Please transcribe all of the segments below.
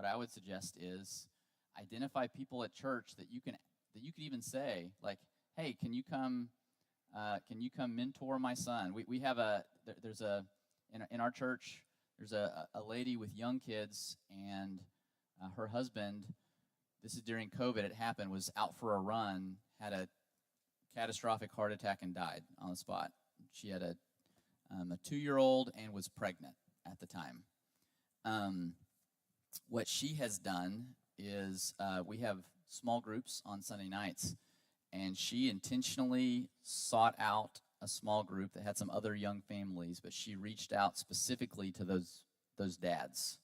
what I would suggest is identify people at church that you could even say, like, hey, can you come mentor my son? We have there's a in our church, there's a lady with young kids, and her husband, this is during COVID, it happened, was out for a run, had a catastrophic heart attack and died on the spot. She had a 2-year-old and was pregnant at the time. What she has done is we have small groups on Sunday nights, and she intentionally sought out a small group that had some other young families, but she reached out specifically to those dads.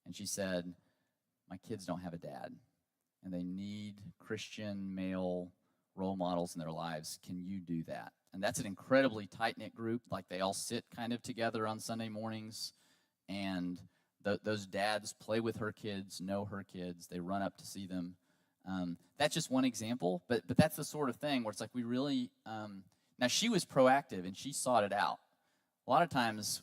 And she said, my kids don't have a dad, and they need Christian male role models in their lives. Can you do that? And that's an incredibly tight-knit group. Like, they all sit kind of together on Sunday mornings, and those dads play with her kids, know her kids. They run up to see them. That's just one example, but that's the sort of thing where it's like we really now, she was proactive and she sought it out. A lot of times,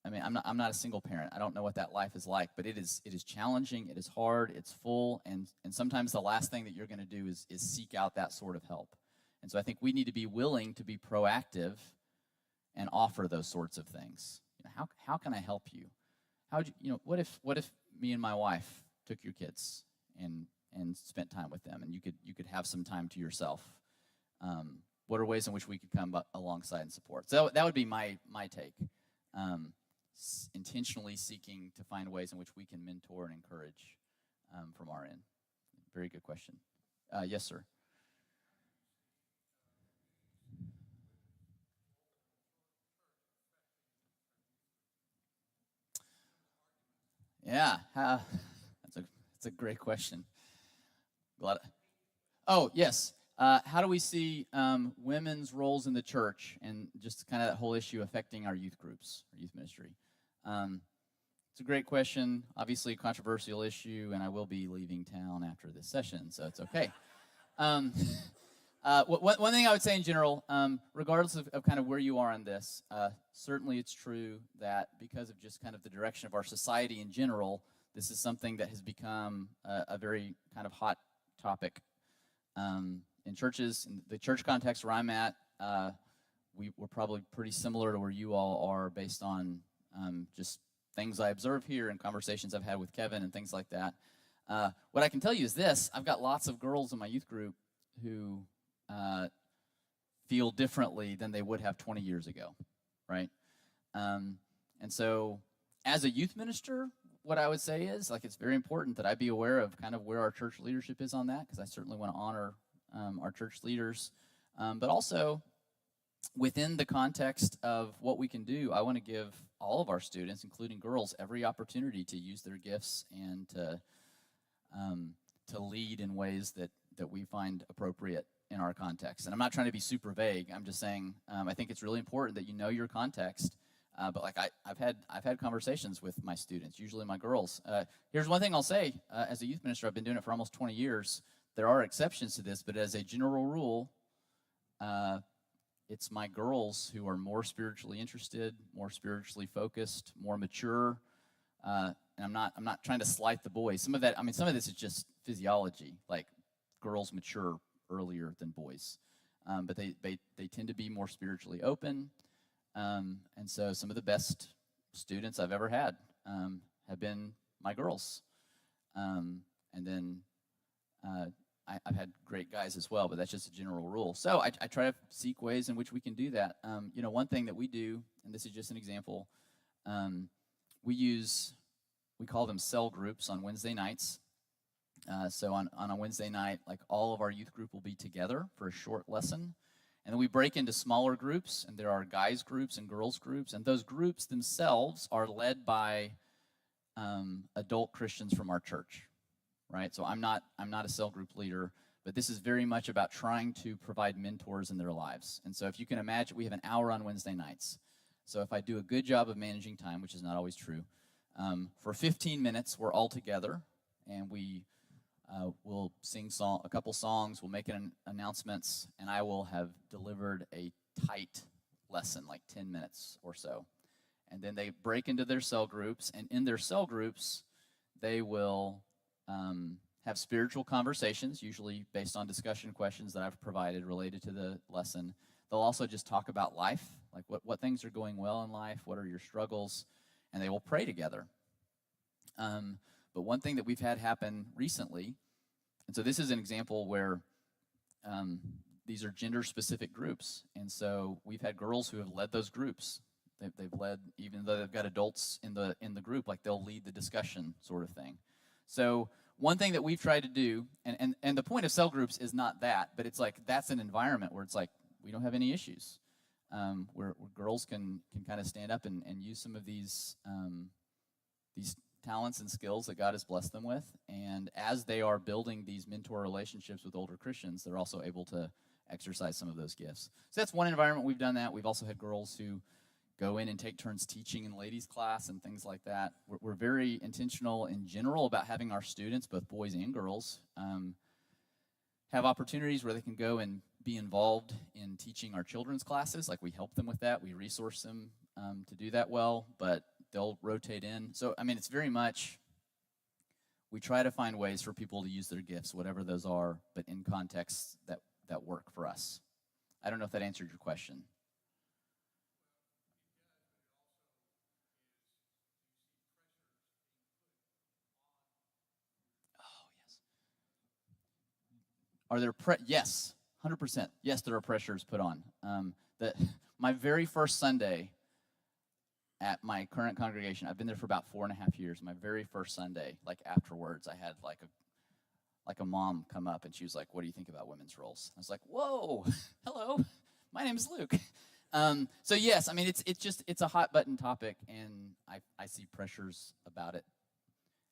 I mean, I'm not a single parent. I don't know what that life is like, but it is challenging, it is hard, it's full, and sometimes the last thing that you're going to do is seek out that sort of help. And so I think we need to be willing to be proactive and offer those sorts of things. You know, how can I help you? How would you know? What if me and my wife took your kids and spent time with them, and you could have some time to yourself? What are ways in which we could come alongside and support? So that would be my take. Intentionally seeking to find ways in which we can mentor and encourage from our end. Very good question. Yes, sir. Yeah, that's a great question. Oh, yes. How do we see women's roles in the church and just kind of that whole issue affecting our youth groups, our youth ministry? It's a great question. Obviously, a controversial issue, and I will be leaving town after this session, so it's okay. One thing I would say in general, regardless of kind of where you are on this, certainly it's true that because of just kind of the direction of our society in general, this is something that has become a very kind of hot topic. In churches, in the church context where I'm at, we're probably pretty similar to where you all are based on just things I observe here and conversations I've had with Kevin and things like that. What I can tell you is this: I've got lots of girls in my youth group who feel differently than they would have 20 years ago, right? And so as a youth minister, what I would say is, like, it's very important that I be aware of kind of where our church leadership is on that, because I certainly want to honor our church leaders. But also, within the context of what we can do, I want to give all of our students, including girls, every opportunity to use their gifts and to lead in ways that we find appropriate in our context. And I'm not trying to be super vague. I'm just saying I think it's really important that you know your context. But like I've had conversations with my students, usually my girls. Here's one thing I'll say: as a youth minister, I've been doing it for almost 20 years. There are exceptions to this, but as a general rule, it's my girls who are more spiritually interested, more spiritually focused, more mature. And I'm not trying to slight the boys. Some of this is just physiology. Like, girls mature earlier than boys, but they tend to be more spiritually open. And so some of the best students I've ever had have been my girls. And then I've had great guys as well, but that's just a general rule. So I try to seek ways in which we can do that. One thing that we do, and this is just an example, we call them cell groups on Wednesday nights. So on a Wednesday night, like, all of our youth group will be together for a short lesson. And then we break into smaller groups, and there are guys groups and girls groups, and those groups themselves are led by adult Christians from our church, right? So I'm not a cell group leader, but this is very much about trying to provide mentors in their lives. And so if you can imagine, we have an hour on Wednesday nights. So if I do a good job of managing time, which is not always true, for 15 minutes we're all together, and we'll sing a couple songs, we'll make announcements, and I will have delivered a tight lesson, like 10 minutes or so. And then they break into their cell groups, and in their cell groups, they will have spiritual conversations, usually based on discussion questions that I've provided related to the lesson. They'll also just talk about life, like what things are going well in life, what are your struggles, and they will pray together. But one thing that we've had happen recently, and so this is an example where these are gender-specific groups, and so we've had girls who have led those groups. They've led, even though they've got adults in the group, like they'll lead the discussion sort of thing. So one thing that we've tried to do, and the point of cell groups is not that, but it's like that's an environment where it's like we don't have any issues, where girls can kind of stand up and use some of these talents and skills that God has blessed them with, and as they are building these mentor relationships with older Christians, they're also able to exercise some of those gifts. So that's one environment we've done that. We've also had girls who go in and take turns teaching in ladies' class and things like that. We're very intentional in general about having our students, both boys and girls, have opportunities where they can go and be involved in teaching our children's classes. Like we help them with that. We resource them to do that well, but they'll rotate in. So, I mean, it's very much, we try to find ways for people to use their gifts, whatever those are, but in contexts that work for us. I don't know if that answered your question. Are there yes, 100%. Yes, there are pressures put on. My very first Sunday at my current congregation, I've been there for about 4.5 years. My very first Sunday, like afterwards, I had like a mom come up and she was like, "What do you think about women's roles?" I was like, "Whoa, hello, my name is Luke." So yes, I mean it's a hot button topic, and I see pressures about it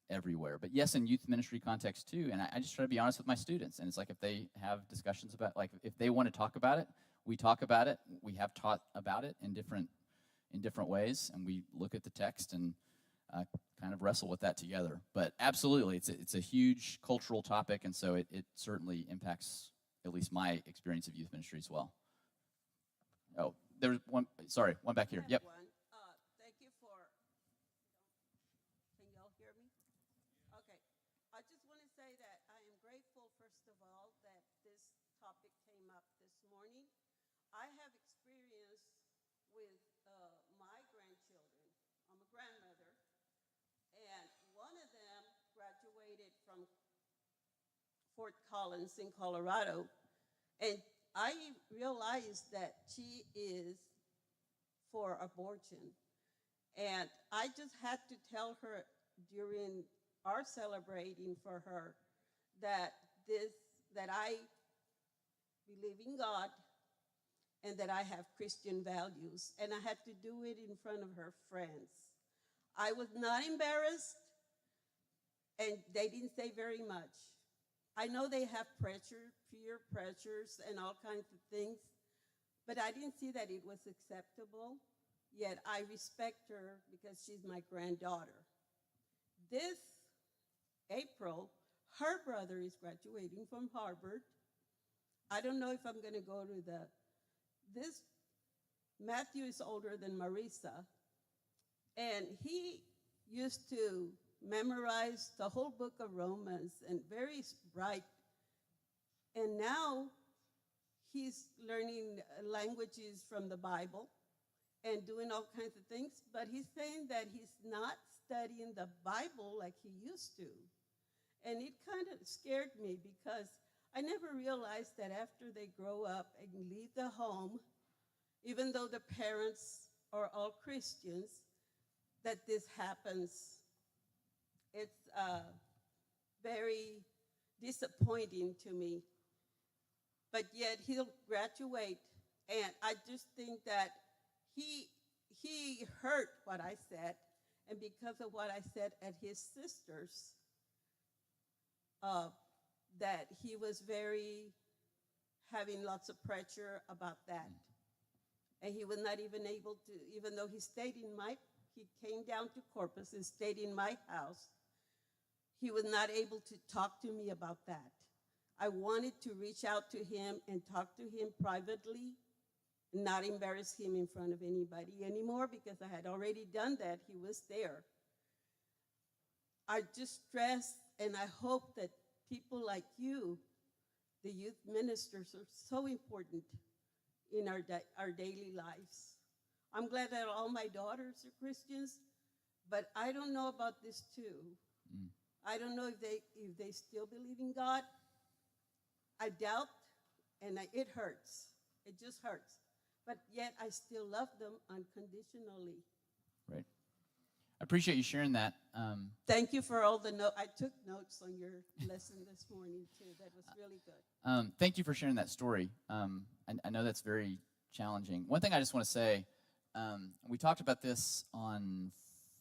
everywhere. But yes, in youth ministry context too, and I just try to be honest with my students. And it's like if they have discussions about, like if they want to talk about it, we talk about it. We have taught about it in different ways, and we look at the text and kind of wrestle with that together. But absolutely, it's a huge cultural topic, and so it certainly impacts at least my experience of youth ministry as well. Oh, there's one. Sorry, one back here. Yep. Thank you for. Can y'all hear me? Okay. I just want to say that I am grateful, first of all, that this topic came up this morning. I have experience with my grandchildren. I'm a grandmother, and one of them graduated from Fort Collins in Colorado, and I realized that she is for abortion. And I just had to tell her during our celebrating for her that I believe in God and that I have Christian values. And I had to do it in front of her friends. I was not embarrassed, and they didn't say very much. I know they have pressure, peer pressures, and all kinds of things, but I didn't see that it was acceptable, yet I respect her because she's my granddaughter. This April, her brother is graduating from Harvard. I don't know if I'm going to go to Matthew is older than Marisa, and he used to memorize the whole book of Romans and very bright. And now he's learning languages from the Bible and doing all kinds of things, but he's saying that he's not studying the Bible like he used to. And it kind of scared me because I never realized that after they grow up and leave the home, even though the parents are all Christians, that this happens. It's very disappointing to me. But yet he'll graduate, and I just think that he heard what I said, and because of what I said at his sister's, that he was having lots of pressure about that. And he was not even able to, even though he came down to Corpus and stayed in my house, he was not able to talk to me about that. I wanted to reach out to him and talk to him privately, not embarrass him in front of anybody anymore because I had already done that. He was there. I just stress and I hope that people like you, the youth ministers, are so important in our daily lives. I'm glad that all my daughters are Christians, but I don't know about this too. Mm. I don't know if they still believe in God. I doubt, and it hurts. It just hurts. But yet I still love them unconditionally. Right. I appreciate you sharing that. Thank you for all the notes. I took notes on your lesson this morning too. That was really good. Thank you for sharing that story. I know that's very challenging. One thing I just want to say, we talked about this on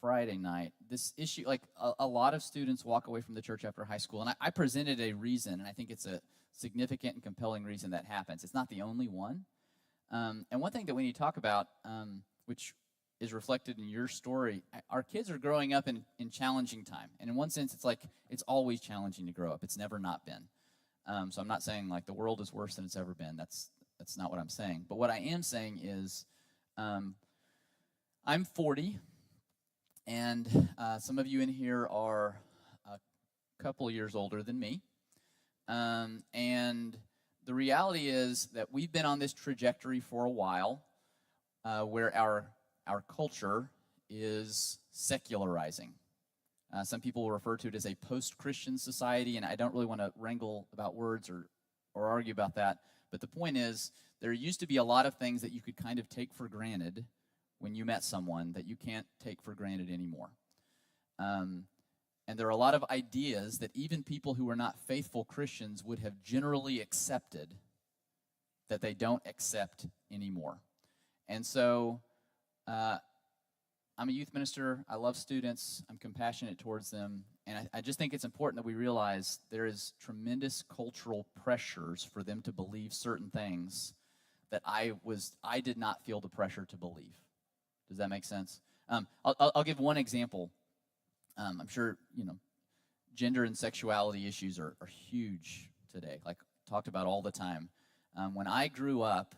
Friday night. This issue, like a lot of students walk away from the church after high school, and I presented a reason, and I think it's a significant and compelling reason that happens. It's not the only one. And one thing that we need to talk about, which is reflected in your story, our kids are growing up in challenging time. And in one sense, it's like it's always challenging to grow up. It's never not been. So I'm not saying like the world is worse than it's ever been. That's not what I'm saying. But what I am saying is I'm 40, and some of you in here are a couple years older than me. And the reality is that we've been on this trajectory for a while where our culture is secularizing. Some people will refer to it as a post-Christian society, and I don't really want to wrangle about words or argue about that. But the point is, there used to be a lot of things that you could kind of take for granted when you met someone that you can't take for granted anymore. And there are a lot of ideas that even people who are not faithful Christians would have generally accepted that they don't accept anymore. And so I'm a youth minister. I love students. I'm compassionate towards them. And I just think it's important that we realize there is tremendous cultural pressures for them to believe certain things that I did not feel the pressure to believe. Does that make sense? I'll give one example. I'm sure, gender and sexuality issues are huge today, like talked about all the time. When I grew up,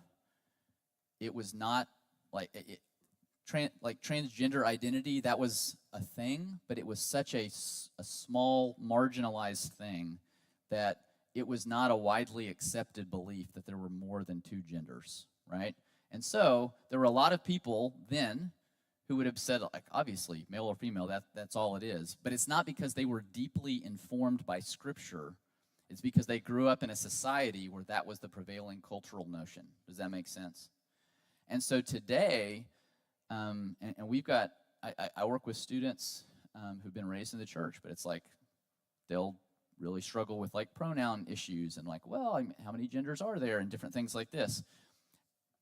it was not like transgender identity, that was a thing, but it was such a small, marginalized thing that it was not a widely accepted belief that there were more than two genders, right? And so there were a lot of people then who would have said, like, obviously, male or female, that's all it is. But it's not because they were deeply informed by Scripture. It's because they grew up in a society where that was the prevailing cultural notion. Does that make sense? And so today, and we've got, I work with students who've been raised in the church, but it's like they'll really struggle with like pronoun issues and like, well, how many genders are there and different things like this.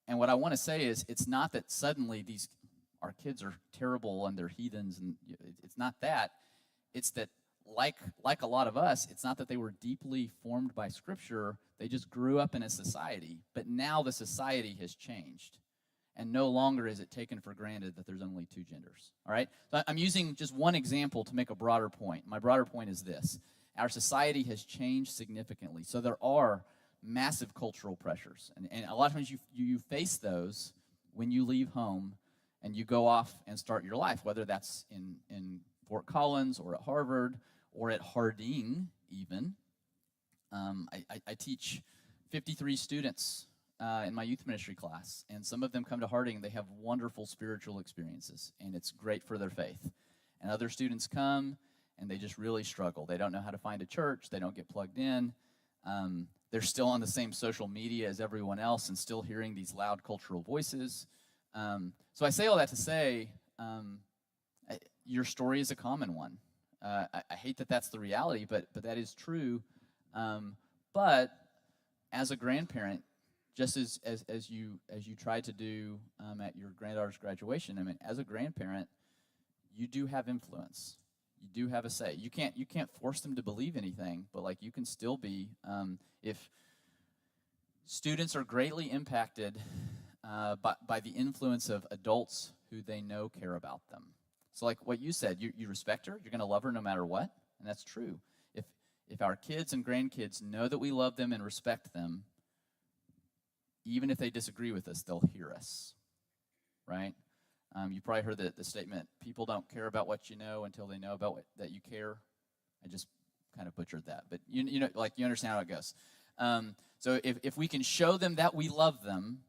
And what I want to say is it's not that suddenly our kids are terrible and they're heathens, and it's not that. It's that like a lot of us, it's not that they were deeply formed by Scripture. They just grew up in a society, but now the society has changed. And no longer is it taken for granted that there's only two genders, all right? So I'm using just one example to make a broader point. My broader point is this. Our society has changed significantly, so there are massive cultural pressures. And a lot of times you face those when you leave home and you go off and start your life, whether that's in Fort Collins or at Harvard or at Harding even. I teach 53 students in my youth ministry class, and some of them come to Harding. They have wonderful spiritual experiences, and it's great for their faith. And other students come, and they just really struggle. They don't know how to find a church. They don't get plugged in. They're still on the same social media as everyone else and still hearing these loud cultural voices. So I say all that to say your story is a common one. I hate that that's the reality, but that is true. But as a grandparent, just as you tried to do at your granddaughter's graduation, I mean, as a grandparent, you do have influence. You do have a say. You can't force them to believe anything, but like you can still be. If students are greatly impacted by the influence of adults who they know care about them. So like what you said, you respect her, you're going to love her no matter what, and that's true. If our kids and grandkids know that we love them and respect them, even if they disagree with us, they'll hear us, right? You probably heard the statement, people don't care about what you know until they know about that you care. I just kind of butchered that, but you know, like, you understand how it goes. So if we can show them that we love them,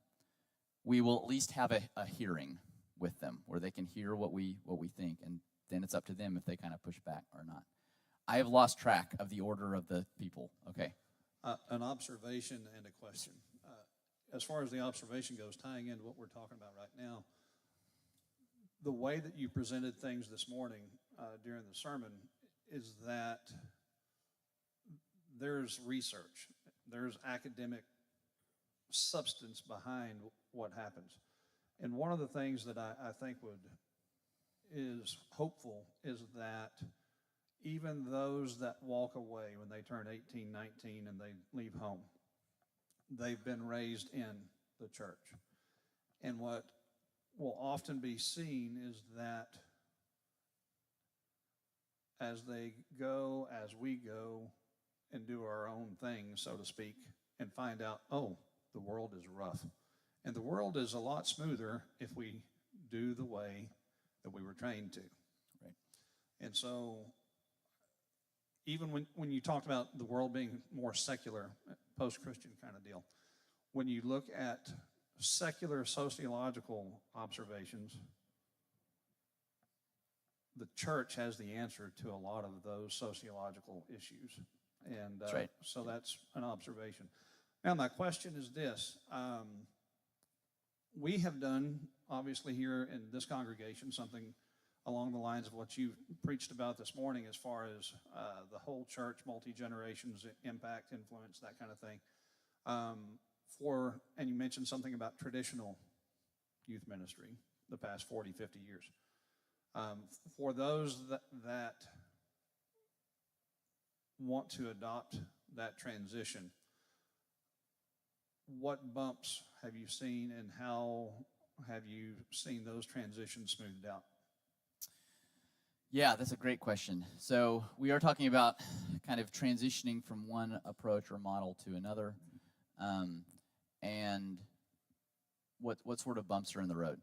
we will at least have a hearing with them where they can hear what we think, and then it's up to them if they kind of push back or not. I have lost track of the order of the people. Okay. An observation and a question. As far as the observation goes, tying into what we're talking about right now, the way that you presented things this morning during the sermon is that there's research, there's academic substance behind what happens. And one of the things that I think is hopeful is that even those that walk away when they turn 18, 19, and they leave home, they've been raised in the church. And what will often be seen is that as they go, as we go and do our own thing, so to speak, and find out, oh, the world is rough. And the world is a lot smoother if we do the way that we were trained to. Right. And so even when you talked about the world being more secular, post-Christian kind of deal, when you look at secular sociological observations, the church has the answer to a lot of those sociological issues. And That's right. So that's an observation. Now, my question is this. We have done, obviously, here in this congregation, something along the lines of what you preached about this morning as far as the whole church, multi-generations, impact, influence, that kind of thing. And you mentioned something about traditional youth ministry the past 40, 50 years. For those that want to adopt that transition, what bumps have you seen, and how have you seen those transitions smoothed out? Yeah, that's a great question. So we are talking about kind of transitioning from one approach or model to another, and what sort of bumps are in the road.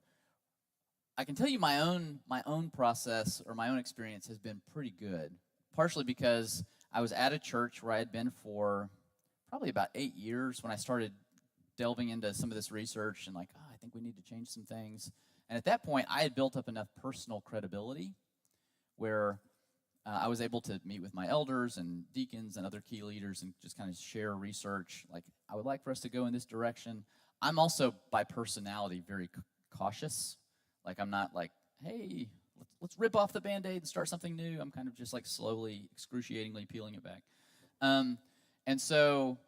I can tell you my own process or my own experience has been pretty good, partially because I was at a church where I had been for probably about 8 years when I started delving into some of this research and I think we need to change some things. And at that point, I had built up enough personal credibility where I was able to meet with my elders and deacons and other key leaders and just kind of share research. Like, I would like for us to go in this direction. I'm also, by personality, very cautious. Like, I'm not like, hey, let's rip off the Band-Aid and start something new. I'm kind of just like slowly, excruciatingly peeling it back. And so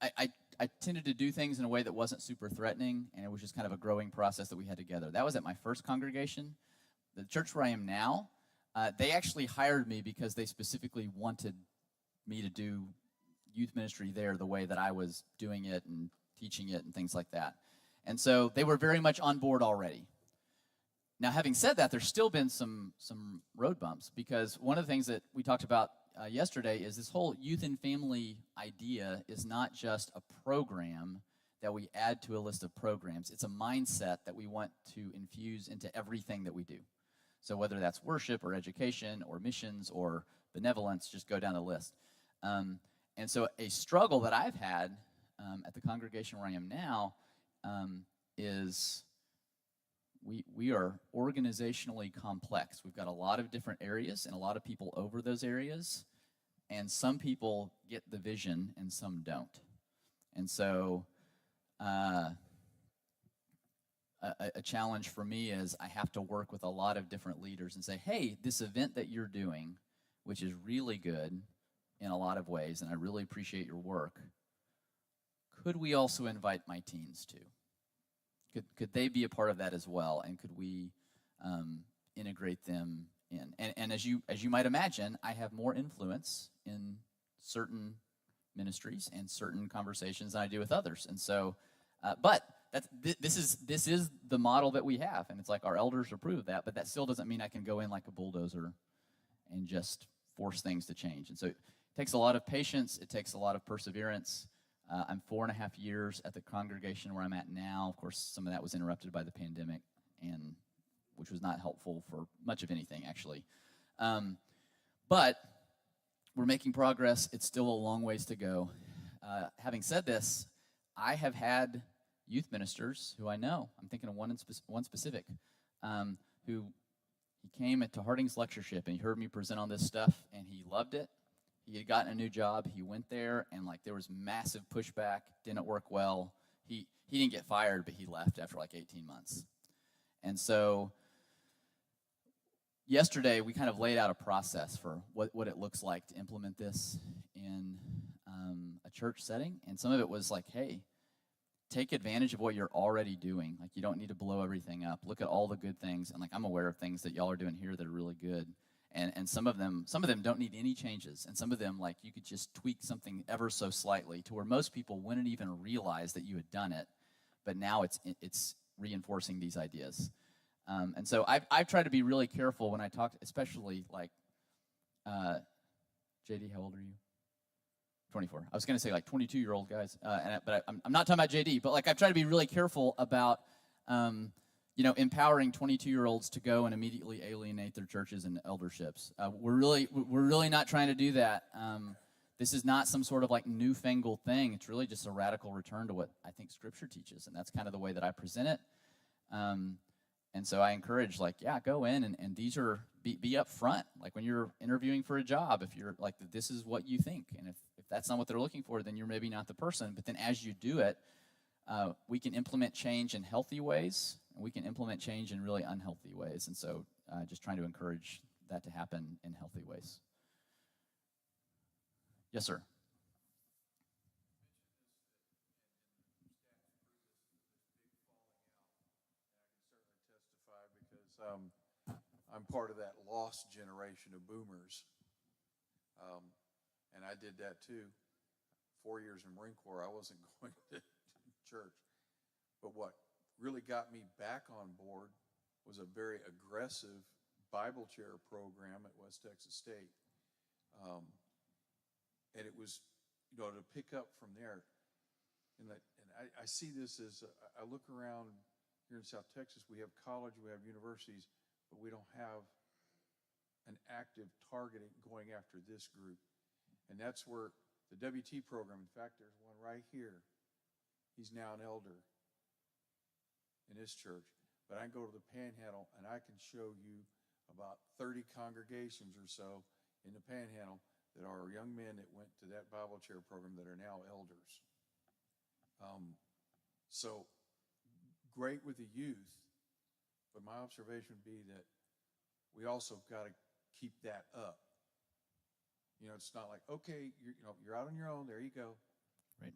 I tended to do things in a way that wasn't super threatening, and it was just kind of a growing process that we had together. That was at my first congregation. The church where I am now, they actually hired me because they specifically wanted me to do youth ministry there the way that I was doing it and teaching it and things like that. And so they were very much on board already. Now, having said that, there's still been some road bumps, because one of the things that we talked about yesterday is this whole youth and family idea is not just a program that we add to a list of programs. It's a mindset that we want to infuse into everything that we do. So whether that's worship or education or missions or benevolence, just go down the list. And so a struggle that I've had at the congregation where I am now is we are organizationally complex. We've got a lot of different areas and a lot of people over those areas, and some people get the vision and some don't. And so a challenge for me is I have to work with a lot of different leaders and say, hey, this event that you're doing, which is really good in a lot of ways, and I really appreciate your work, could we also invite my teens to? Could they be a part of that as well, and could we integrate them in? And as you might imagine, I have more influence in certain ministries and certain conversations than I do with others. And so, but this is the model that we have, and it's like our elders approve that, but that still doesn't mean I can go in like a bulldozer and just force things to change. And so it takes a lot of patience. It takes a lot of perseverance. I'm 4.5 years at the congregation where I'm at now. Of course, some of that was interrupted by the pandemic. and which was not helpful for much of anything, actually. But we're making progress. It's still a long ways to go. Having said this, I have had youth ministers who I know. I'm thinking of one specific, who he came to Harding's lectureship and he heard me present on this stuff and he loved it. He had gotten a new job. He went there and like there was massive pushback. Didn't work well. He didn't get fired, but he left after like 18 months. And so yesterday we kind of laid out a process for what it looks like to implement this in a church setting. And some of it was like, hey, take advantage of what you're already doing. Like, you don't need to blow everything up. Look at all the good things. And like, I'm aware of things that y'all are doing here that are really good. And some of them don't need any changes. And some of them, like, you could just tweak something ever so slightly to where most people wouldn't even realize that you had done it. But now it's reinforcing these ideas. And so I've tried to be really careful when I talk, especially like, JD, how old are you? 24. I was going to say like 22-year-old guys, but I'm not talking about JD. But like, I've tried to be really careful about, empowering 22-year-olds to go and immediately alienate their churches and elderships. We're really not trying to do that. This is not some sort of like newfangled thing. It's really just a radical return to what I think Scripture teaches, and that's kind of the way that I present it. And so I encourage, like, yeah, go in and these are be up front. Like when you're interviewing for a job, if you're like, this is what you think, and if that's not what they're looking for, then you're maybe not the person. But then as you do it, we can implement change in healthy ways, and we can implement change in really unhealthy ways. And so just trying to encourage that to happen in healthy ways. Yes, sir. Because I'm part of that lost generation of boomers. And I did that too. 4 years in Marine Corps, I wasn't going to church. But what really got me back on board was a very aggressive Bible chair program at West Texas State. And it was, to pick up from there. And I see this as, I look around here in South Texas, we have college, we have universities, but we don't have an active targeting going after this group. And that's where the WT program, in fact, there's one right here. He's now an elder in this church. But I can go to the Panhandle and I can show you about 30 congregations or so in the Panhandle that are young men that went to that Bible chair program that are now elders. So great with the youth, but my observation would be that we also got to keep that up. It's not like, okay, you're out on your own, there you go. Right.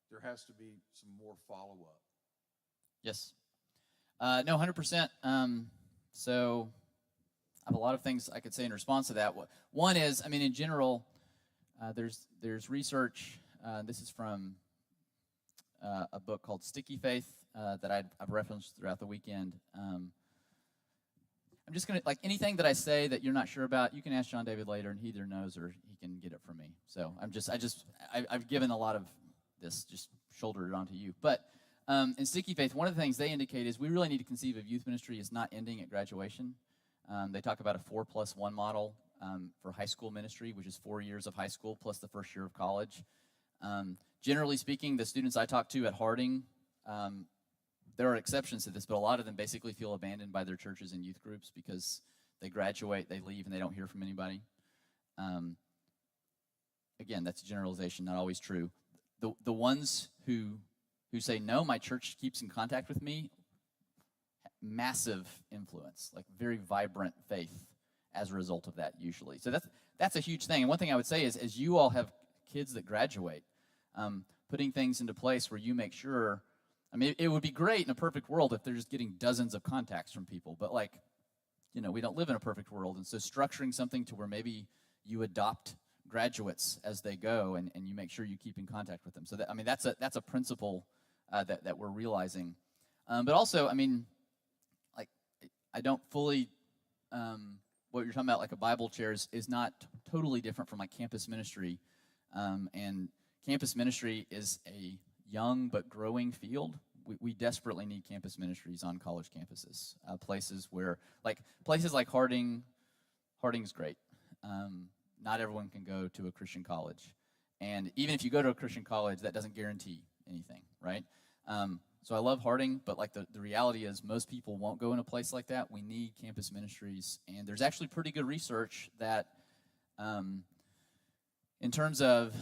There has to be some more follow-up. Yes. No, 100%. So I have a lot of things I could say in response to that. One is, in general, there's research. This is from a book called Sticky Faith that I've referenced throughout the weekend. I'm just going to, like, anything that I say that you're not sure about, you can ask John David later, and he either knows or he can get it from me. So I've given a lot of this, just shouldered it onto you. But in Sticky Faith, one of the things they indicate is we really need to conceive of youth ministry as not ending at graduation. They talk about a 4+1 model for high school ministry, which is 4 years of high school plus the first year of college. Generally speaking, the students I talk to at Harding, there are exceptions to this, but a lot of them basically feel abandoned by their churches and youth groups because they graduate, they leave, and they don't hear from anybody. Again, that's a generalization, not always true. The ones who say, no, my church keeps in contact with me, massive influence, like very vibrant faith as a result of that usually. So that's a huge thing. And one thing I would say is, as you all have kids that graduate, putting things into place where you make sure, it would be great in a perfect world if they're just getting dozens of contacts from people, but we don't live in a perfect world. And so structuring something to where maybe you adopt graduates as they go and you make sure you keep in contact with them. So that's a principle that we're realizing. But also, I don't fully, what you're talking about, like a Bible chair is not totally different from like campus ministry. And campus ministry is a young but growing field. we desperately need campus ministries on college campuses, places like Harding. Harding's great. Not everyone can go to a Christian college. And even if you go to a Christian college, that doesn't guarantee anything, right? So I love Harding, but like the reality is most people won't go in a place like that. We need campus ministries. And there's actually pretty good research that in terms of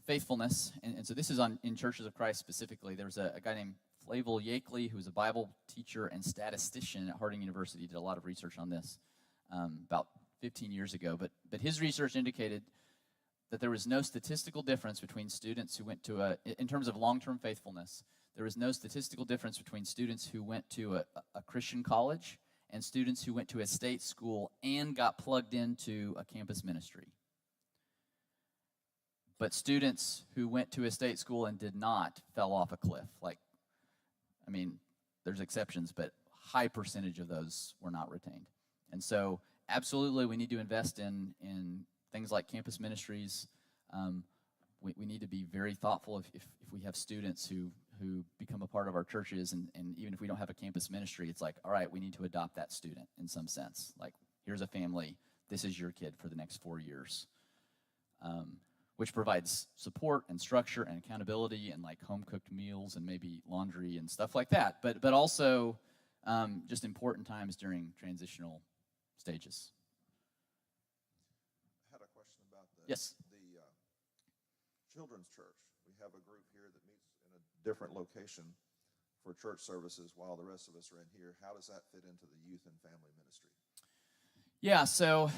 faithfulness, and so this is in Churches of Christ specifically, there's a guy named Flavel Yakeley, who's a Bible teacher and statistician at Harding University, did a lot of research on this about 15 years ago. But his research indicated that there was no statistical difference between students who went to in terms of long-term faithfulness, there was no statistical difference between students who went to a Christian college and students who went to a state school and got plugged into a campus ministry. But students who went to a state school and did not fell off a cliff. There's exceptions, but high percentage of those were not retained. And so absolutely we need to invest in things like campus ministries. We need to be very thoughtful if we have students who become a part of our churches, and even if we don't have a campus ministry, it's like, all right, we need to adopt that student in some sense. Like, here's a family, this is your kid for the next 4 years. Which provides support and structure and accountability and like home-cooked meals and maybe laundry and stuff like that, but also just important times during transitional stages. I had a question about the children's church. We have a group here that meets in a different location for church services while the rest of us are in here. How does that fit into the youth and family ministry? Yeah, so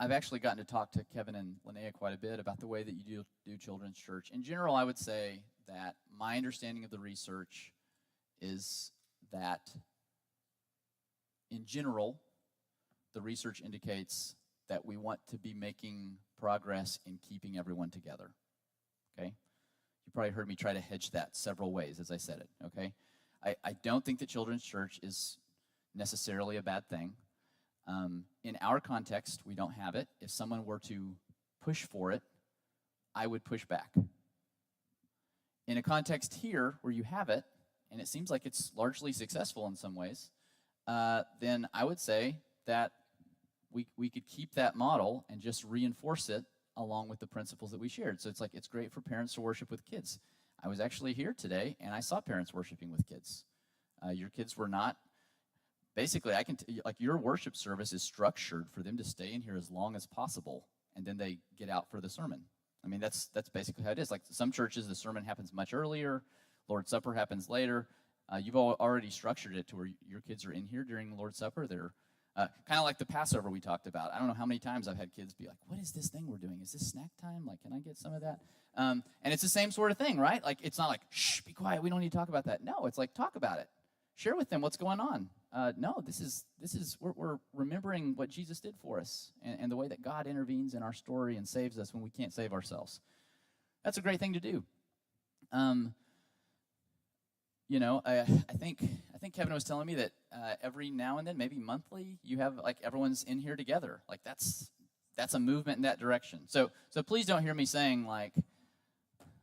I've actually gotten to talk to Kevin and Linnea quite a bit about the way that you do children's church. In general, I would say that my understanding of the research is that, in general, the research indicates that we want to be making progress in keeping everyone together, okay? You probably heard me try to hedge that several ways as I said it, okay? I don't think that children's church is necessarily a bad thing. In our context, we don't have it. If someone were to push for it, I would push back. In a context here where you have it, and it seems like it's largely successful in some ways, then I would say that we could keep that model and just reinforce it along with the principles that we shared. So it's great for parents to worship with kids. I was actually here today, and I saw parents worshiping with kids. Your kids were not. Basically, I can your worship service is structured for them to stay in here as long as possible, and then they get out for the sermon. I mean, that's basically how it is. Like some churches, the sermon happens much earlier, Lord's Supper happens later. You've already structured it to where your kids are in here during the Lord's Supper. They're kind of like the Passover we talked about. I don't know how many times I've had kids be like, what is this thing we're doing? Is this snack time? Like, can I get some of that? And it's the same sort of thing, right? Like, it's not like, shh, be quiet, we don't need to talk about that. No, it's like, talk about it. Share with them what's going on. No, we're remembering what Jesus did for us and the way that God intervenes in our story and saves us when we can't save ourselves. That's a great thing to do. I think Kevin was telling me that every now and then, maybe monthly, you have like everyone's in here together. Like that's a movement in that direction. So please don't hear me saying like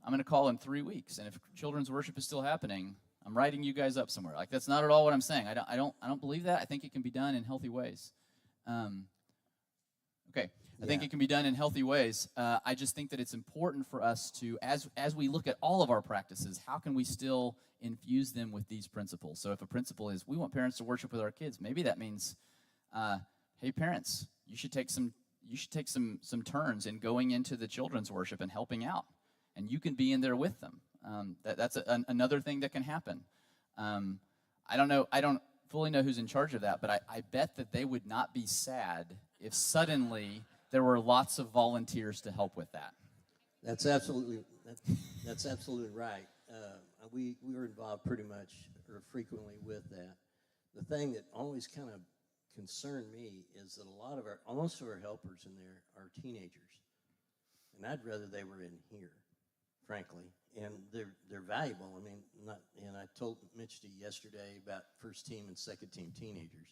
I'm going to call in 3 weeks, and if children's worship is still happening, I'm writing you guys up somewhere. Like that's not at all what I'm saying. I don't believe that. I think it can be done in healthy ways. I think it can be done in healthy ways. I just think that it's important for us to, as we look at all of our practices, how can we still infuse them with these principles? So if a principle is we want parents to worship with our kids, maybe that means, hey parents, you should take some turns in going into the children's worship and helping out, and you can be in there with them. That's another thing that can happen. I don't fully know who's in charge of that, but I bet that they would not be sad if suddenly there were lots of volunteers to help with that. That's absolutely right. We were involved pretty much or frequently with that. The thing that always kind of concerned me is that most of our helpers in there are teenagers, and I'd rather they were in here, frankly. And they're valuable. I mean, and I told Mitch yesterday about first team and second team teenagers.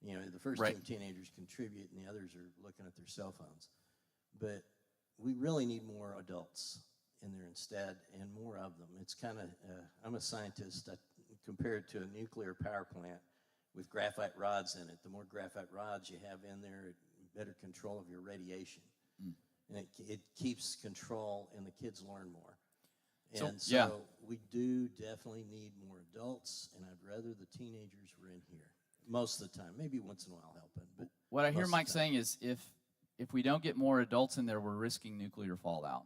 You know, the first team teenagers contribute, and the others are looking at their cell phones. But we really need more adults in there instead, and more of them. It's kind of, I'm a scientist. I compare it to a nuclear power plant with graphite rods in it. The more graphite rods you have in there, better control of your radiation. And it keeps control, and the kids learn more. So- And yeah. so we do definitely need more adults, and I'd rather the teenagers were in here most of the time. Maybe once in a while helping, but What I hear most of Mike the time. saying is if we don't get more adults in there, we're risking nuclear fallout.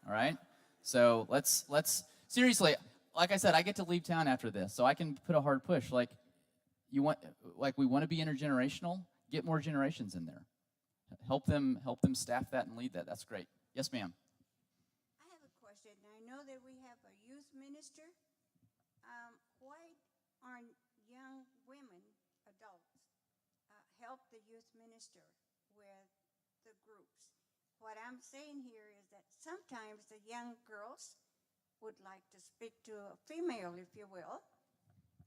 All right? So let's seriously, like I said, I get to leave town after this, so I can put a hard push. Like we want to be intergenerational, get more generations in there. Help them staff that and lead that. That's great. Yes, ma'am. I have a question. I know that we have a youth minister. Why aren't young women, adults, help the youth minister with the groups? What I'm saying here is that sometimes the young girls would like to speak to a female, if you will.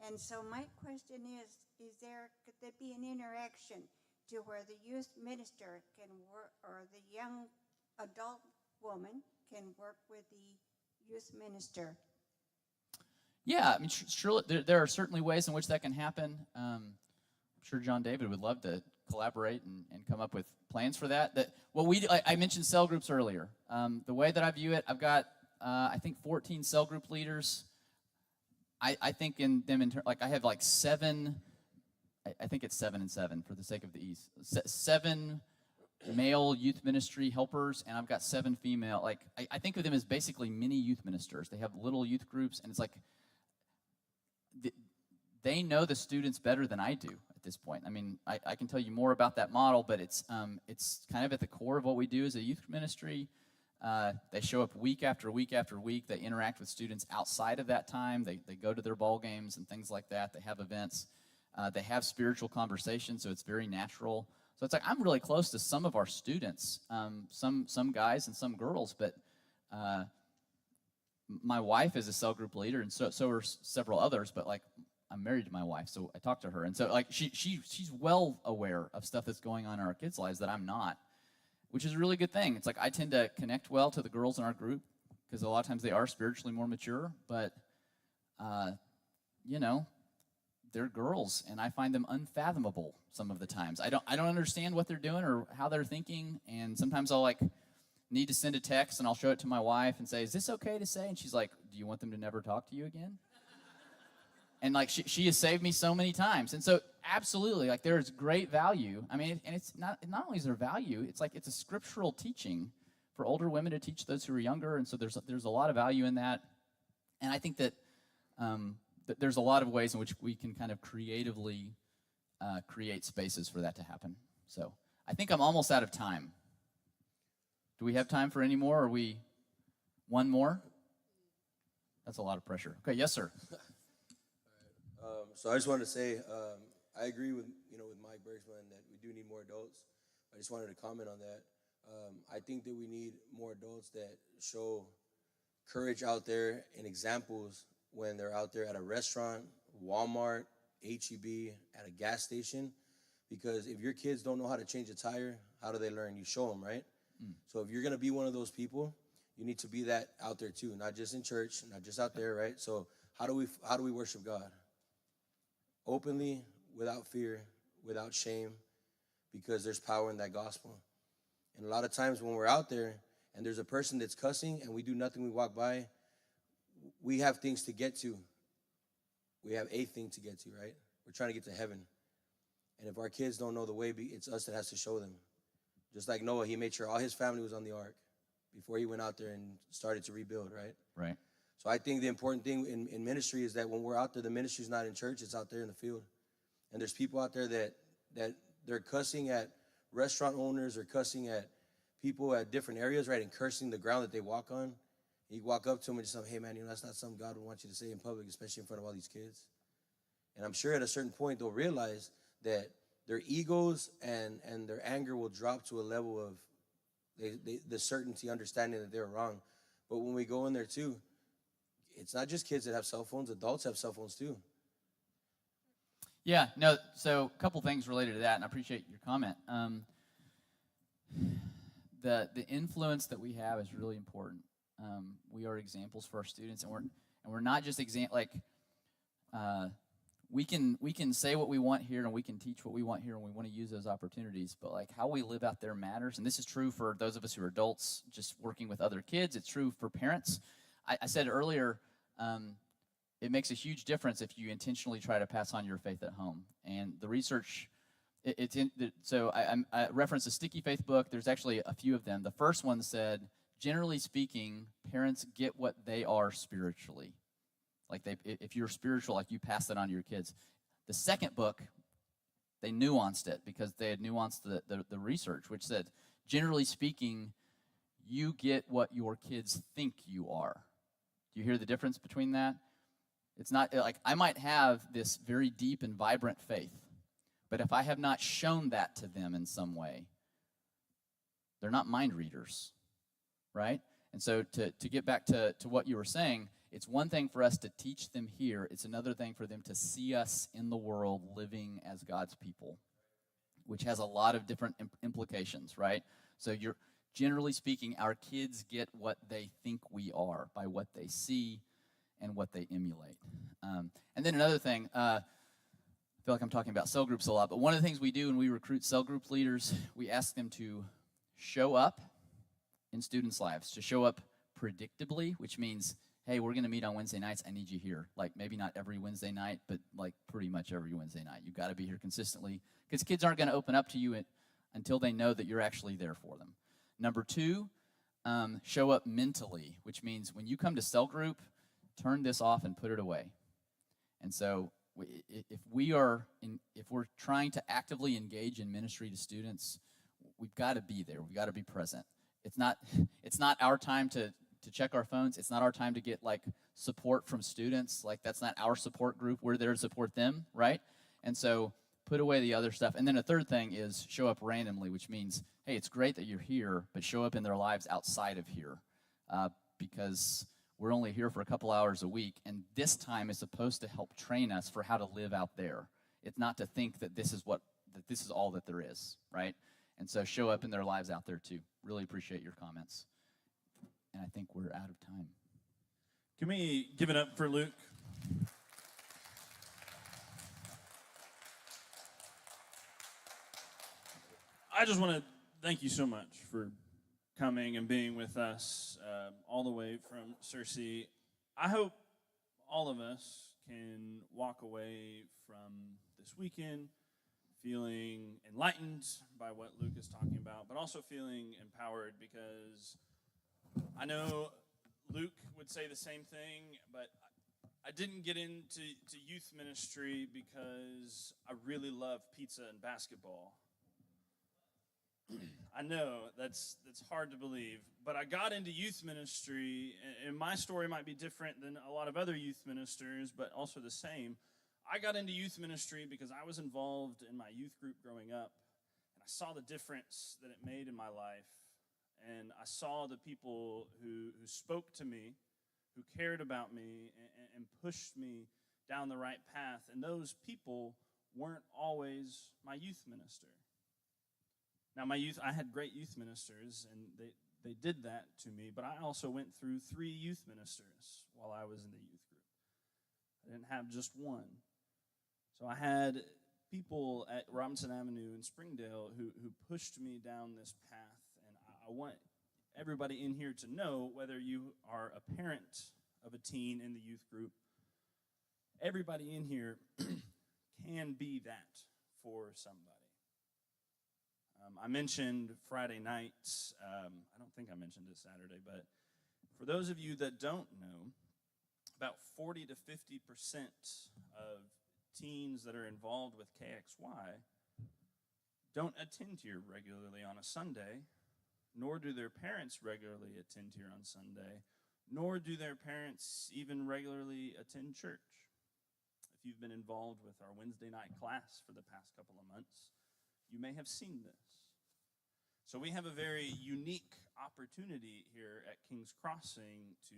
And so my question is could there be an interaction to where the youth minister can work, or the young adult woman can work with the youth minister? Yeah, I mean, surely there are certainly ways in which that can happen. I'm sure John David would love to collaborate and come up with plans for that. I mentioned cell groups earlier. The way that I view it, I've got I think 14 cell group leaders. I think in them I have like 7. I think it's 7 and 7 for the sake of the ease. 7 male youth ministry helpers, and I've got 7 female. Like I think of them as basically mini youth ministers. They have little youth groups, and it's like they know the students better than I do at this point. I mean, I can tell you more about that model, but it's kind of at the core of what we do as a youth ministry. They show up week after week after week. They interact with students outside of that time. They go to their ball games and things like that. They have events. They have spiritual conversations, so it's very natural. So it's like I'm really close to some of our students, some guys and some girls, but my wife is a cell group leader, and so are several others. But like I'm married to my wife, so I talk to her, and so like she's well aware of stuff that's going on in our kids' lives that I'm not, which is a really good thing. It's like I tend to connect well to the girls in our group because a lot of times they are spiritually more mature, but they're girls, and I find them unfathomable some of the times. I don't understand what they're doing or how they're thinking, and sometimes I'll need to send a text, and I'll show it to my wife and say, "Is this okay to say?" And she's like, "Do you want them to never talk to you again?" And she has saved me so many times, and so absolutely, there's great value. I mean, and it's not only is there value, it's it's a scriptural teaching for older women to teach those who are younger, and so there's a lot of value in that, and I think that. There's a lot of ways in which we can kind of creatively create spaces for that to happen. So I think I'm almost out of time. Do we have time for any more? Or one more? That's a lot of pressure. Okay, yes, sir. So I just wanted to say I agree with Mike Bergsman that we do need more adults. I just wanted to comment on that. I think that we need more adults that show courage out there and examples when they're out there at a restaurant, Walmart, H-E-B, at a gas station. Because if your kids don't know how to change a tire, how do they learn? You show them, right? So if you're going to be one of those people, you need to be that out there too, not just in church, not just out there, right? So how do we worship God? Openly, without fear, without shame, because there's power in that gospel. And a lot of times when we're out there and there's a person that's cussing and we do nothing, we walk by, we have things to get to. We have a thing to get to, right? We're trying to get to heaven. And if our kids don't know the way, it's us that has to show them. Just like Noah, he made sure all his family was on the ark before he went out there and started to rebuild, right? Right. So I think the important thing in ministry is that when we're out there, the ministry's not in church, it's out there in the field. And there's people out there that they're cussing at restaurant owners or cussing at people at different areas, right? And cursing the ground that they walk on. You walk up to them and just say, "Hey, man, that's not something God would want you to say in public, especially in front of all these kids." And I'm sure at a certain point they'll realize that their egos and their anger will drop to a level of the certainty, understanding that they're wrong. But when we go in there too, it's not just kids that have cell phones, adults have cell phones too. Yeah, no, so a couple things related to that, and I appreciate your comment. The influence that we have is really important. We are examples for our students, and we're not just we can say what we want here, and we can teach what we want here, and we want to use those opportunities. But like how we live out there matters, and this is true for those of us who are adults, just working with other kids. It's true for parents. I said earlier, it makes a huge difference if you intentionally try to pass on your faith at home. And the research, I referenced the Sticky Faith book. There's actually a few of them. The first one said, generally speaking, parents get what they are spiritually. Like if you're spiritual, like you pass that on to your kids. The second book, they nuanced it because they had nuanced the research, which said, generally speaking, you get what your kids think you are. Do you hear the difference between that? It's not like I might have this very deep and vibrant faith, but if I have not shown that to them in some way, they're not mind readers, right? And so to get back to what you were saying, it's one thing for us to teach them here. It's another thing for them to see us in the world living as God's people, which has a lot of different implications, right? So generally speaking, our kids get what they think we are by what they see and what they emulate. And then another thing, I feel like I'm talking about cell groups a lot, but one of the things we do when we recruit cell group leaders, we ask them to show up in students' lives, to show up predictably, which means, hey, we're going to meet on Wednesday nights. I need you here. Like maybe not every Wednesday night, but like pretty much every Wednesday night. You've got to be here consistently because kids aren't going to open up to you until they know that you're actually there for them. Number 2, show up mentally, which means when you come to cell group, turn this off and put it away. And so if we're trying to actively engage in ministry to students, we've got to be there. We've got to be present. It's not our time to check our phones. It's not our time to get like support from students. Like that's not our support group. We're there to support them, right? And so put away the other stuff. And then a third thing is show up randomly, which means, hey, it's great that you're here, but show up in their lives outside of here because we're only here for a couple hours a week, and this time is supposed to help train us for how to live out there. It's not to think that this is all that there is, right? And so show up in their lives out there too. Really appreciate your comments. And I think we're out of time. Can we give it up for Luke? I just want to thank you so much for coming and being with us all the way from Searcy. I hope all of us can walk away from this weekend feeling enlightened by what Luke is talking about, but also feeling empowered because I know Luke would say the same thing, but I didn't get into youth ministry because I really love pizza and basketball. I know that's hard to believe, but I got into youth ministry, and my story might be different than a lot of other youth ministers, but also the same. I got into youth ministry because I was involved in my youth group growing up, and I saw the difference that it made in my life, and I saw the people who spoke to me, who cared about me, and pushed me down the right path, and those people weren't always my youth minister. Now, I had great youth ministers, and they did that to me, but I also went through 3 youth ministers while I was in the youth group. I didn't have just one. So I had people at Robinson Avenue in Springdale who pushed me down this path, and I want everybody in here to know, whether you are a parent of a teen in the youth group, everybody in here can be that for somebody. I mentioned Friday nights. I don't think I mentioned it Saturday, but for those of you that don't know, about 40 to 50% of teens that are involved with KXY don't attend here regularly on a Sunday, nor do their parents regularly attend here on Sunday, nor do their parents even regularly attend church. If you've been involved with our Wednesday night class for the past couple of months, you may have seen this. So we have a very unique opportunity here at King's Crossing to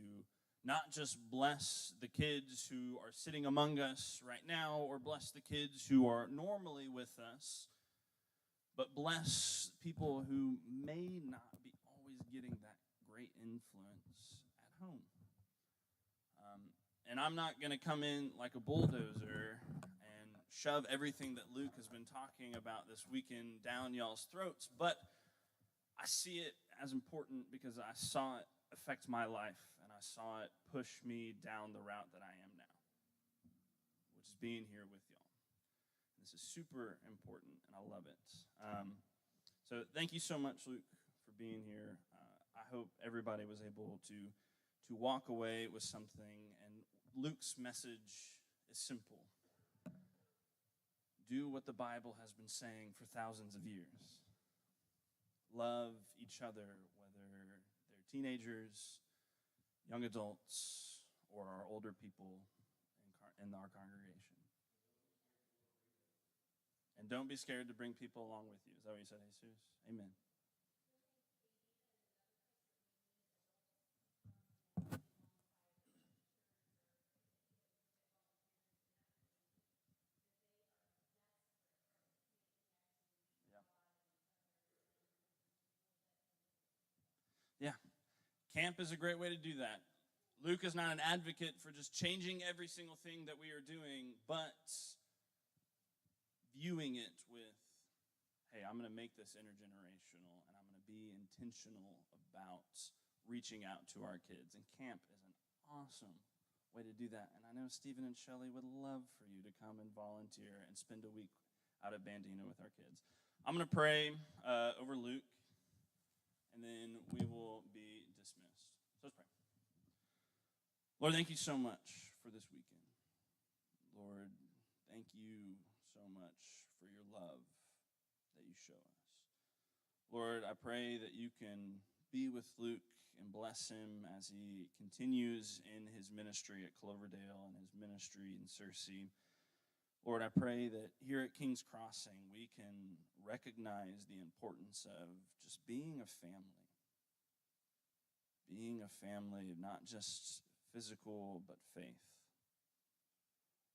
not just bless the kids who are sitting among us right now or bless the kids who are normally with us, but bless people who may not be always getting that great influence home. And I'm not going to come in like a bulldozer and shove everything that Luke has been talking about this weekend down y'all's throats, but I see it as important because I saw it affect my life and I saw it push me down the route that I am now, which is being here with y'all. This is super important and I love it. So thank you so much, Luke, for being here. I hope everybody was able to walk away with something. And Luke's message is simple. Do what the Bible has been saying for thousands of years. Love each other, whether they're teenagers, young adults, or our older people in our congregation. And don't be scared to bring people along with you. Is that what you said, Jesus? Amen. Yeah. Camp is a great way to do that. Luke is not an advocate for just changing every single thing that we are doing, but viewing it with, hey, I'm going to make this intergenerational, and I'm going to be intentional about reaching out to our kids. And camp is an awesome way to do that. And I know Stephen and Shelley would love for you to come and volunteer and spend a week out at Bandina with our kids. I'm going to pray over Luke, and then we will be dismissed. So let's pray. Lord, thank you so much for this weekend. Lord, thank you so much for your love that you show us. Lord, I pray that you can be with Luke and bless him as he continues in his ministry at Cloverdale and his ministry in Searcy. Lord, I pray that here at King's Crossing we can recognize the importance of just being a family. Being a family of not just physical, but faith.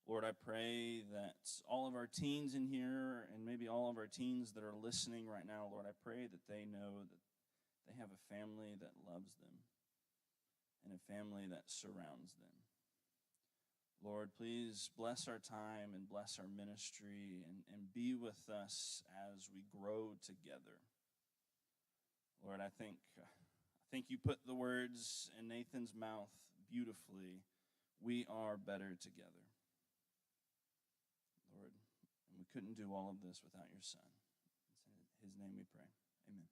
Lord, I pray that all of our teens in here, and maybe all of our teens that are listening right now, Lord, I pray that they know that they have a family that loves them and a family that surrounds them. Lord, please bless our time and bless our ministry and be with us as we grow together. Lord, I think you put the words in Nathan's mouth beautifully. We are better together. Lord, and we couldn't do all of this without your Son. In his name we pray. Amen.